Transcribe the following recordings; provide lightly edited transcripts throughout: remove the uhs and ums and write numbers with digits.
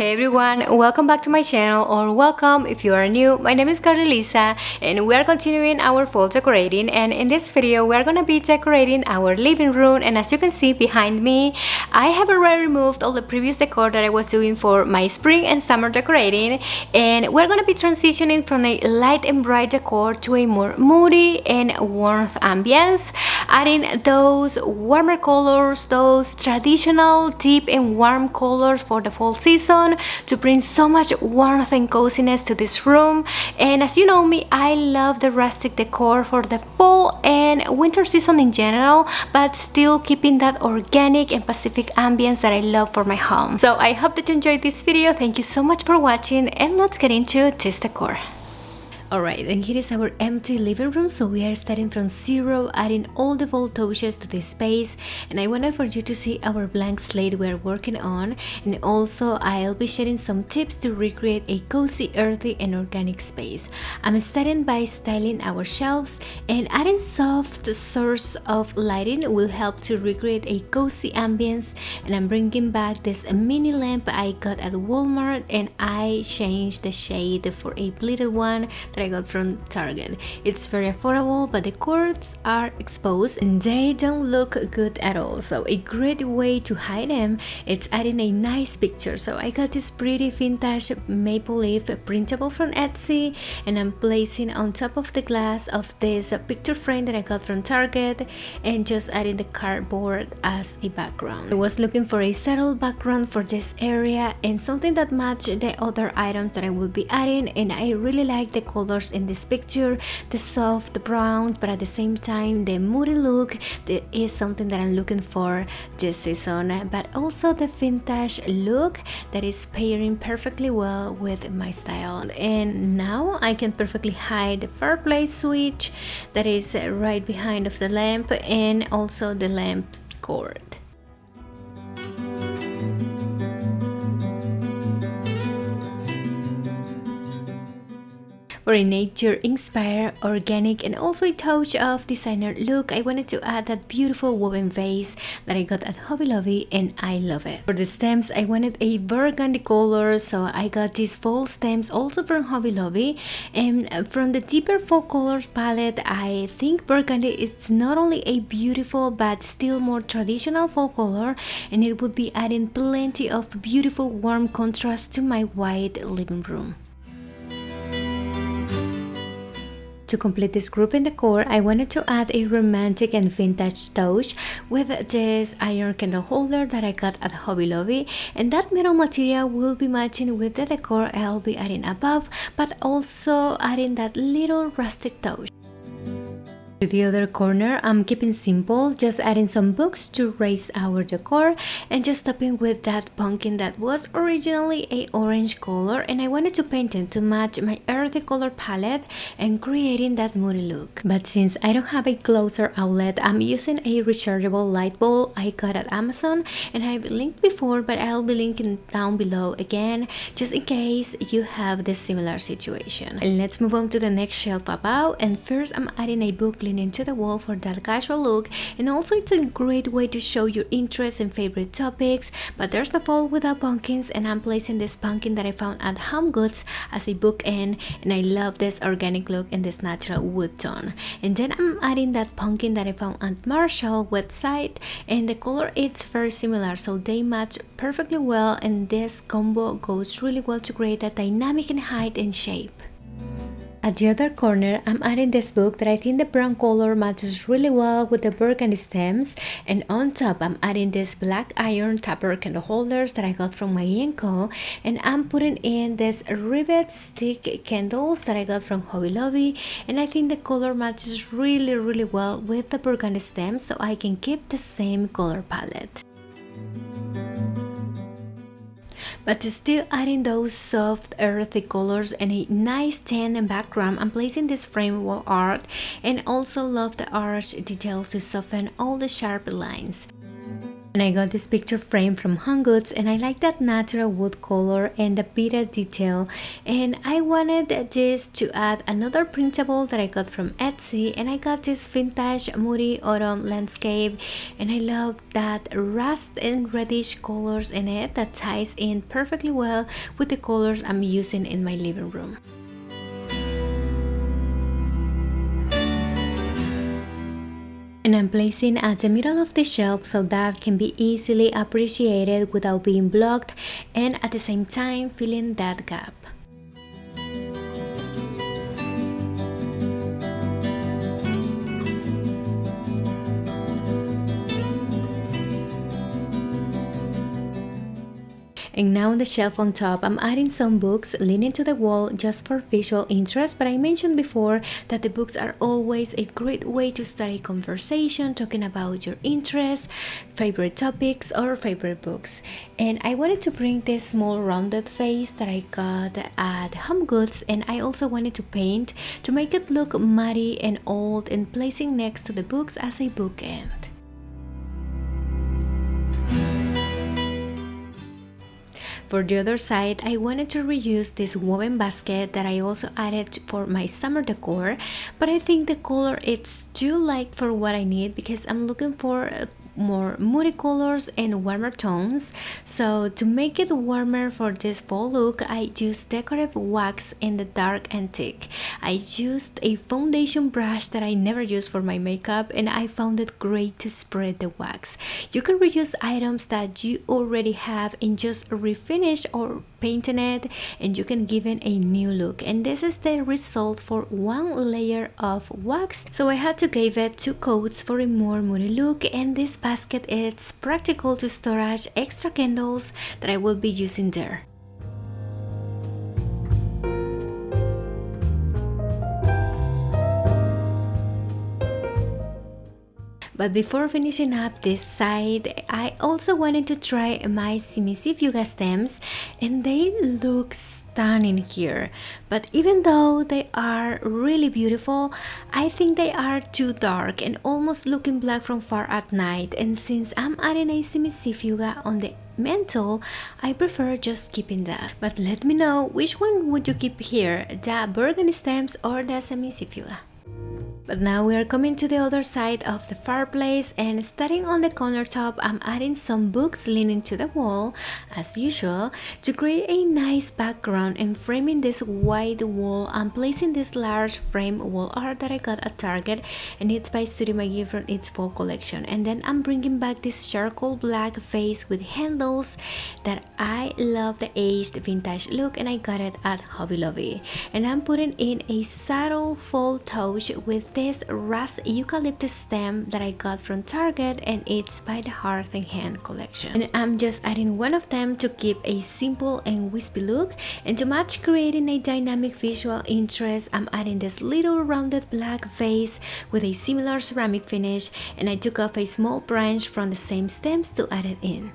Hey everyone, welcome back to my channel, or welcome if you are new. My name is Carlisa and we are continuing our fall decorating, and in this video we are gonna be decorating our living room. And as you can see behind me, I have already removed all the previous decor that I was doing for my spring and summer decorating, and we're gonna be transitioning from a light and bright decor to a more moody and warmth ambience, adding those warmer colors, those traditional deep and warm colors for the fall season to bring so much warmth and coziness to this room. And as you know me, I love the rustic decor for the fall and winter season in general, but still keeping that organic and Pacific ambience that I love for my home. So I hope that you enjoyed this video. Thank you so much for watching, and let's get into this decor. Alright, and here is our empty living room. So we are starting from zero, adding all the fall touches to this space, and I wanted for you to see our blank slate we are working on, and also I'll be sharing some tips to recreate a cozy, earthy and organic space. I'm starting by styling our shelves, and adding soft source of lighting will help to recreate a cozy ambience. And I'm bringing back this mini lamp I got at Walmart, and I changed the shade for a little one that I got from Target. It's very affordable, but the cords are exposed and they don't look good at all. So a great way to hide them, it's adding a nice picture. So I got this pretty vintage maple leaf printable from Etsy, and I'm placing on top of the glass of this picture frame that I got from Target, and just adding the cardboard as a background. I was looking for a subtle background for this area and something that matched the other items that I will be adding, and I really like the colors in this picture, the soft browns, but at the same time the moody look. That is something that I'm looking for this season, but also the vintage look that is pairing perfectly well with my style. And now I can perfectly hide the fireplace switch that is right behind of the lamp, and also the lamp's cord. For a nature-inspired, organic, and also a touch of designer look, I wanted to add that beautiful woven vase that I got at Hobby Lobby, and I love it. For the stems, I wanted a burgundy color, so I got these fall stems also from Hobby Lobby. And from the deeper fall colors palette, I think burgundy is not only a beautiful but still more traditional fall color, and it would be adding plenty of beautiful warm contrast to my white living room. To complete this group in decor, I wanted to add a romantic and vintage touch with this iron candle holder that I got at Hobby Lobby, and that metal material will be matching with the decor I'll be adding above, but also adding that little rustic touch. To the other corner, I'm keeping simple, just adding some books to raise our decor, and just topping with that pumpkin that was originally a orange color, and I wanted to paint it to match my earthy color palette and creating that moody look. But since I don't have a closer outlet, I'm using a rechargeable light bulb I got at Amazon, and I've linked before, but I'll be linking down below again just in case you have this similar situation. And let's move on to the next shelf above, and first I'm adding a book into the wall for that casual look, and also it's a great way to show your interest and favorite topics. But there's no fall without pumpkins, and I'm placing this pumpkin that I found at HomeGoods as a bookend, and I love this organic look and this natural wood tone. And then I'm adding that pumpkin that I found at Marshall website, and the color is very similar, so they match perfectly well, and this combo goes really well to create a dynamic in height and shape. At the other corner, I'm adding this book that I think the brown color matches really well with the burgundy stems, and on top I'm adding this black iron topper candle holders that I got from Maggie & Co, and I'm putting in this rivet stick candles that I got from Hobby Lobby, and I think the color matches really well with the burgundy stems, so I can keep the same color palette. But to still adding those soft earthy colors and a nice tan background, I'm placing this frame wall art, and also love the arch details to soften all the sharp lines. And I got this picture frame from HomeGoods, and I like that natural wood color and the beaded detail, and I wanted this to add another printable that I got from Etsy, and I got this vintage moody autumn landscape, and I love that rust and reddish colors in it that ties in perfectly well with the colors I'm using in my living room. And I'm placing at the middle of the shelf so that can be easily appreciated without being blocked, and at the same time filling that gap. And now on the shelf on top, I'm adding some books leaning to the wall just for visual interest, but I mentioned before that the books are always a great way to start a conversation talking about your interests, favorite topics, or favorite books. And I wanted to bring this small rounded vase that I got at HomeGoods, and I also wanted to paint to make it look muddy and old and placing next to the books as a bookend. For the other side, I wanted to reuse this woven basket that I also added for my summer decor, but I think the color it's too light for what I need because I'm looking for more moody colors and warmer tones. So to make it warmer for this fall look, I used decorative wax in the dark antique. I used a foundation brush that I never use for my makeup, and I found it great to spread the wax. You can reuse items that you already have and just refinish or painting it, and you can give it a new look. And this is the result for one layer of wax, so I had to give it 2 coats for a more moody look. And this basket is practical to storage extra candles that I will be using there. But before finishing up this side, I also wanted to try my Simisifuga stems, and they look stunning here. But even though they are really beautiful, I think they are too dark and almost looking black from far at night. And since I'm adding a Simisifuga on the mantle, I prefer just keeping that. But let me know, which one would you keep here, the burgundy stems or the Simisifuga? But now we are coming to the other side of the fireplace, and starting on the countertop, I'm adding some books leaning to the wall as usual to create a nice background. And framing this white wall, I'm placing this large frame wall art that I got at Target, and it's by Studio McGee from its fall collection. And then I'm bringing back this charcoal black vase with handles that I love the aged vintage look, and I got it at Hobby Lobby. And I'm putting in a subtle fall touch with this rust eucalyptus stem that I got from Target, and it's by the Hearth and Hand collection. And I'm just adding one of them to keep a simple and wispy look, and to match creating a dynamic visual interest, I'm adding this little rounded black vase with a similar ceramic finish, and I took off a small branch from the same stems to add it in.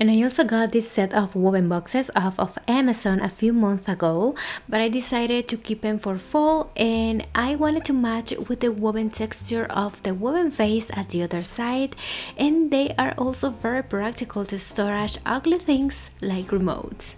And I also got this set of woven boxes off of Amazon a few months ago, but I decided to keep them for fall, and I wanted to match with the woven texture of the woven vase at the other side, and they are also very practical to storage ugly things like remotes.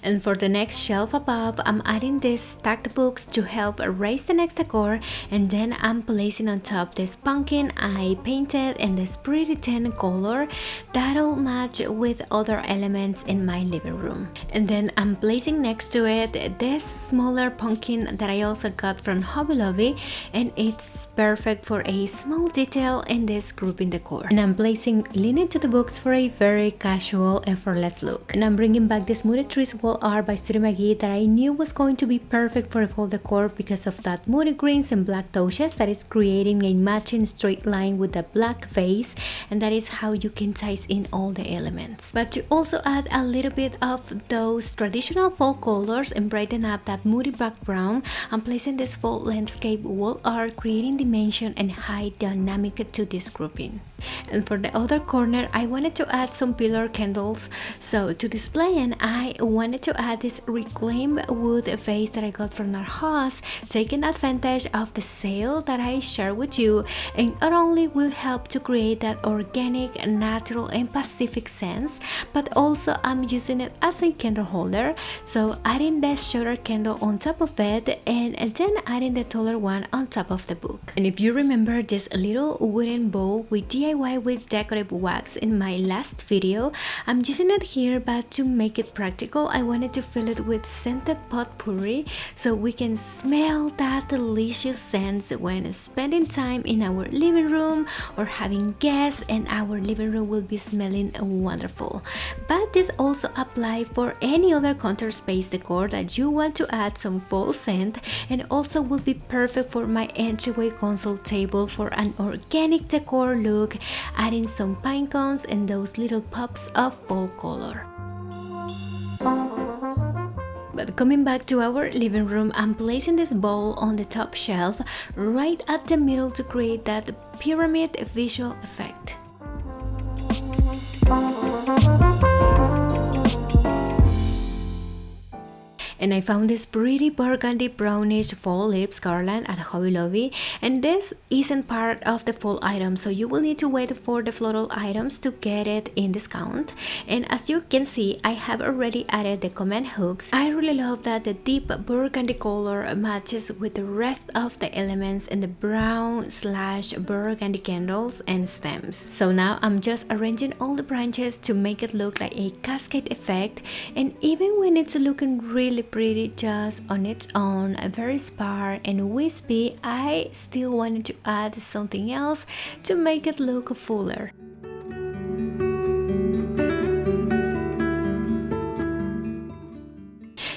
And for the next shelf above, I'm adding these stacked books to help raise the next decor, and then I'm placing on top this pumpkin I painted in this pretty tan color that'll match with other elements in my living room. And then I'm placing next to it this smaller pumpkin that I also got from Hobby Lobby, and it's perfect for a small detail in this grouping decor. And I'm placing leaning to the books for a very casual, effortless look. And I'm bringing back this Moody Trees wall wall art by Studio McGee that I knew was going to be perfect for a fall decor because of that moody greens and black touches that is creating a matching straight line with the black vase, and that is how you can ties in all the elements. But to also add a little bit of those traditional fall colors and brighten up that moody background, I'm placing this fall landscape wall art, creating dimension and high dynamic to this grouping. And for the other corner, I wanted to add some pillar candles, so to display, and I wanted to add this reclaimed wood vase that I got from our house, taking advantage of the sale that I shared with you, and not only will help to create that organic, natural and pacific sense, but also I'm using it as a candle holder, so adding the shorter candle on top of it and then adding the taller one on top of the book. And if you remember this little wooden bowl with DIY with decorative wax in my last video, I'm using it here, but to make it practical I wanted to fill it with scented potpourri so we can smell that delicious scents when spending time in our living room or having guests, and our living room will be smelling wonderful. But this also applies for any other counter space decor that you want to add some fall scent, and also will be perfect for my entryway console table for an organic decor look, adding some pine cones and those little pops of fall color. But coming back to our living room, I'm placing this bowl on the top shelf right at the middle to create that pyramid visual effect. And I found this pretty burgundy brownish fall lips garland at Hobby Lobby, and this isn't part of the fall item, so you will need to wait for the floral items to get it in discount. And as you can see, I have already added the comment hooks. I really love that the deep burgundy color matches with the rest of the elements in the brown / burgundy candles and stems. So now I'm just arranging all the branches to make it look like a cascade effect, and even when it's looking really pretty just on its own, very sparse and wispy, I still wanted to add something else to make it look fuller.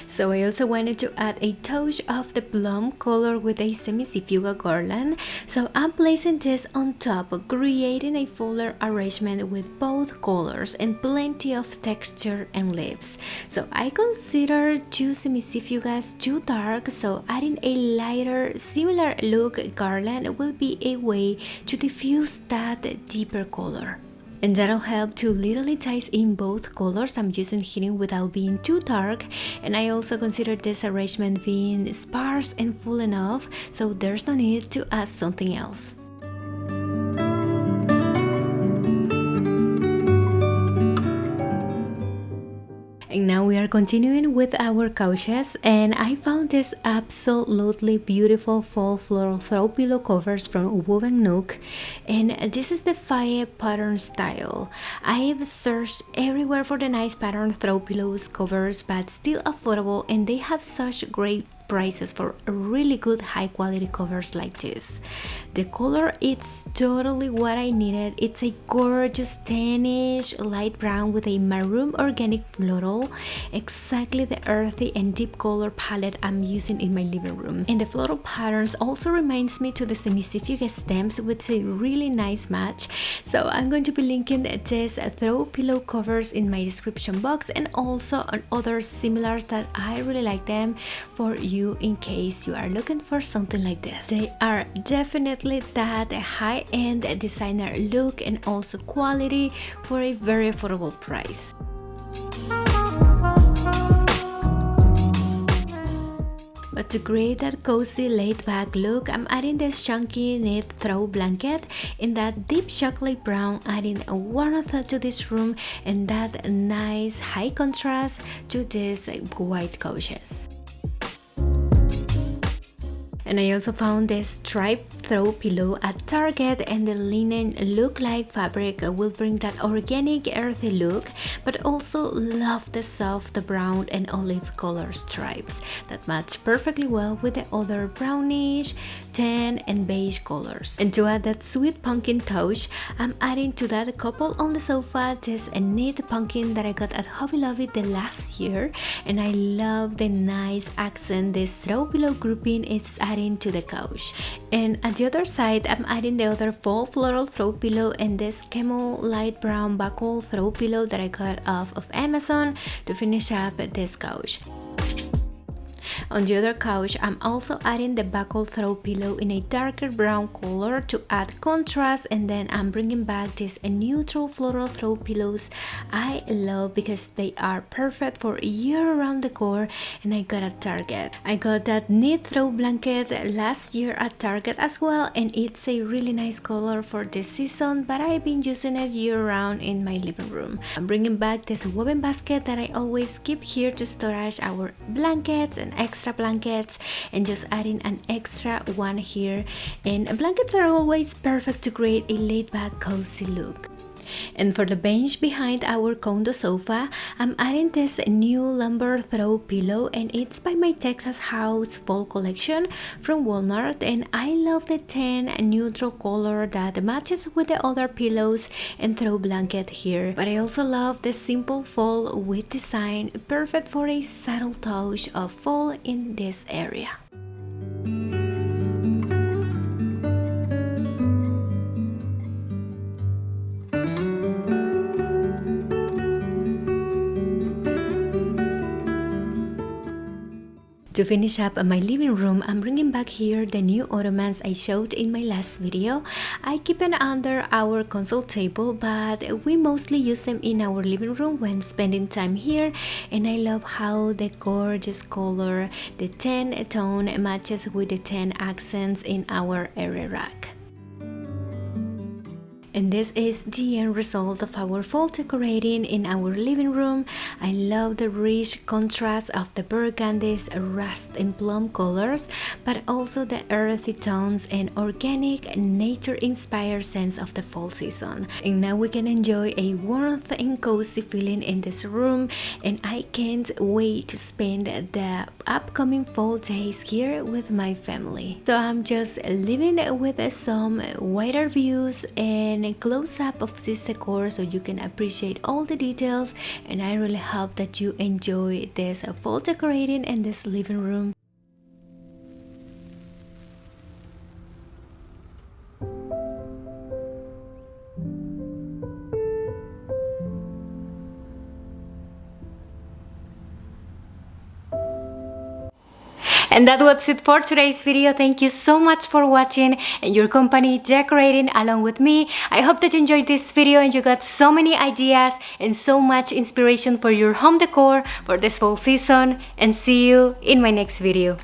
So I also wanted to add a touch of the plum color with a semi-fuga garland, so I'm placing this on top, creating a fuller arrangement with both colors and plenty of texture and lips. So I consider two semi-fugas too dark, so adding a lighter similar look garland will be a way to diffuse that deeper color. And that'll help to literally ties in both colors I'm using here without being too dark. And I also consider this arrangement being sparse and full enough, so there's no need to add something else. And now we are continuing with our couches, and I found this absolutely beautiful fall floral throw pillow covers from Woven Nook, and this is the fire pattern style. I've searched everywhere for the nice pattern throw pillows covers, but still affordable, and they have such great prices for really good high quality covers like this. The color, it's totally what I needed. It's a gorgeous tannish light brown with a maroon organic floral, exactly the earthy and deep color palette I'm using in my living room. And the floral patterns also reminds me to the semi-fuga stems, with a really nice match. So I'm going to be linking this throw pillow covers in my description box, and also on other similars that I really like them for you in case you are looking for something like this. They are definitely that high-end designer look and also quality for a very affordable price. But to create that cozy laid-back look, I'm adding this chunky knit throw blanket in that deep chocolate brown, adding a warmth to this room and that nice high contrast to these white couches. And I also found this striped throw pillow at Target, and the linen look like fabric will bring that organic earthy look, but also love the soft brown and olive color stripes that match perfectly well with the other brownish, tan and beige colors. And to add that sweet pumpkin touch, I'm adding to that couple on the sofa this knit pumpkin that I got at Hobby Lobby the last year, and I love the nice accent this throw pillow grouping is adding to the couch. And at the other side, I'm adding the other fall floral throw pillow and this camel light brown buckle throw pillow that I got off of Amazon to finish up this couch. On the other couch, I'm also adding the buckle throw pillow in a darker brown color to add contrast, and then I'm bringing back these neutral floral throw pillows I love because they are perfect for year-round decor, and I got at Target. I got that knit throw blanket last year at Target as well, and it's a really nice color for this season, but I've been using it year-round in my living room. I'm bringing back this woven basket that I always keep here to storage our blankets and extra blankets, and just adding an extra one here. And blankets are always perfect to create a laid-back cozy look. And for the bench behind our condo sofa, I'm adding this new lumber throw pillow, and it's by my Texas House fall collection from Walmart, and I love the tan neutral color that matches with the other pillows and throw blanket here. But I also love the simple fall with design, perfect for a subtle touch of fall in this area. To finish up my living room, I'm bringing back here the new ottomans I showed in my last video. I keep them under our console table, but we mostly use them in our living room when spending time here, and I love how the gorgeous color, the tan tone, matches with the tan accents in our area rack. And this is the end result of our fall decorating in our living room. I love the rich contrast of the burgundies, rust and plum colors, but also the earthy tones and organic, nature-inspired sense of the fall season. And now we can enjoy a warmth and cozy feeling in this room, and I can't wait to spend the upcoming fall days here with my family. So I'm just leaving with some wider views and a close-up of this decor so you can appreciate all the details, and I really hope that you enjoy this fall decorating in this living room. And that was it for today's video. Thank you so much for watching and your company decorating along with me. I hope that you enjoyed this video and you got so many ideas and so much inspiration for your home decor for this fall season, and see you in my next video.